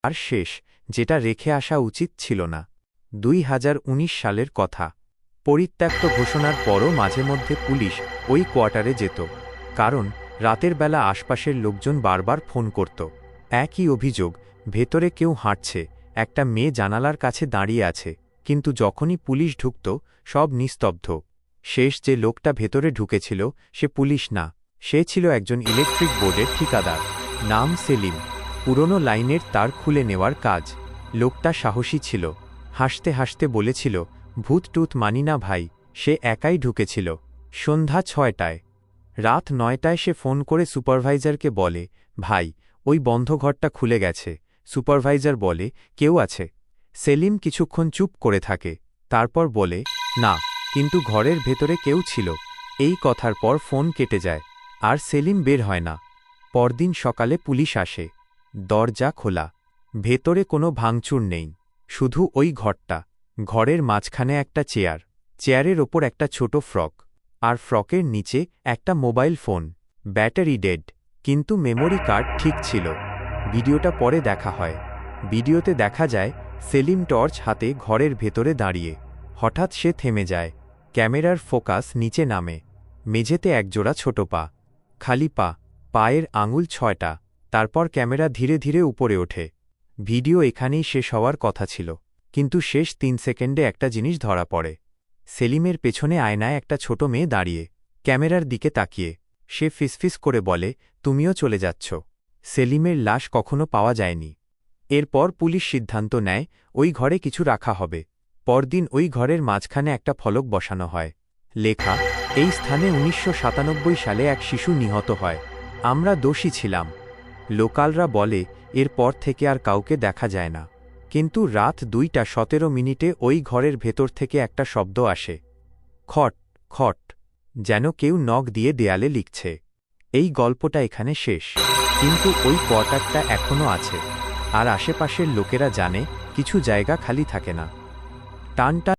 আর শেষ, যেটা রেখে আসা উচিত ছিল না। 2019 সালের কথা। পরিত্যক্ত ঘোষণার পরও মাঝে মধ্যে পুলিশ ওই কোয়ার্টারে যেত, কারণ রাতের বেলা আশপাশের লোকজন বারবার ফোন করত। একই অভিযোগ, ভেতরে কেউ হাঁটছে, একটা মেয়ে জানালার কাছে দাঁড়িয়ে আছে, কিন্তু যখনই পুলিশ ঢুকত সব নিস্তব্ধ। শেষ যে লোকটা ভেতরে ঢুকেছিল সে পুলিশ না, সে ছিল একজন ইলেকট্রিক বোর্ডের ঠিকাদার। নাম সেলিম। পুরনো লাইনের তার খুলে নেওয়ার কাজ। লোকটা সাহসী ছিল, হাসতে হাসতে বলেছিল, ভূত টুত মানি না ভাই, সে একাই ঢুকেছিল। সন্ধ্যা 6টায়। রাত 9টায় সে ফোন করে সুপারভাইজারকে বলে, ভাই, ওই বন্ধ ঘরটা খুলে গেছে। সুপারভাইজার বলে, কেউ আছে? সেলিম কিছুক্ষণ চুপ করে থাকে, তারপর বলে, না, কিন্তু ঘরের ভেতরে কেউ ছিল। এই কথার পর ফোন কেটে যায়, আর সেলিম বের হয় না। পরদিন সকালে পুলিশ আসে। দরজা খোলা, ভেতরে কোনো ভাঙচুর নেই, শুধু ওই ঘরটা। ঘরের মাঝখানে একটা চেয়ার, চেয়ারের ওপর একটা ছোট ফ্রক, আর ফ্রকের নিচে একটা মোবাইল ফোন। ব্যাটারি ডেড, কিন্তু মেমোরি কার্ড ঠিক ছিল। ভিডিওটা পরে দেখা হয়। ভিডিওতে দেখা যায় সেলিম টর্চ হাতে ঘরের ভেতরে দাঁড়িয়ে। হঠাৎ সে থেমে যায়, ক্যামেরার ফোকাস নিচে নামে। মেঝেতে একজোড়া ছোট পা, খালি পা, পায়ের আঙুল 6টা। তারপর ক্যামেরা ধীরে ধীরে উপরে ওঠে। ভিডিও এখানেই শেষ হওয়ার কথা ছিল, কিন্তু শেষ 3 সেকেন্ডে একটা জিনিস ধরা পড়ে। সেলিমের পেছনে আয়নায় একটা ছোট মেয়ে দাঁড়িয়ে, ক্যামেরার দিকে তাকিয়ে। সে ফিসফিস করে বলে, তুমিও চলে যাচ্ছ। সেলিমের লাশ কখনো পাওয়া যায়নি। এরপর পুলিশ সিদ্ধান্ত নেয় ওই ঘরে কিছু রাখা হবে। পরদিন ওই ঘরের মাঝখানে একটা ফলক বসানো হয়, লেখা, এই স্থানে 1997 সালে এক শিশু নিহত হয়, আমরা দোষী ছিলাম। লোকালরা বলে, এরপর থেকে আর কাউকে দেখা যায় না। কিন্তু রাত 2:17 ওই ঘরের ভেতর থেকে একটা শব্দ আসে, খট খট, যেন কেউ নখ দিয়ে দেয়ালে লিখছে। এই গল্পটা এখানে শেষ, কিন্তু ওই কোয়ার্টারটা এখনও আছে, আর আশেপাশের লোকেরা জানে কিছু জায়গা খালি থাকে না। টান টান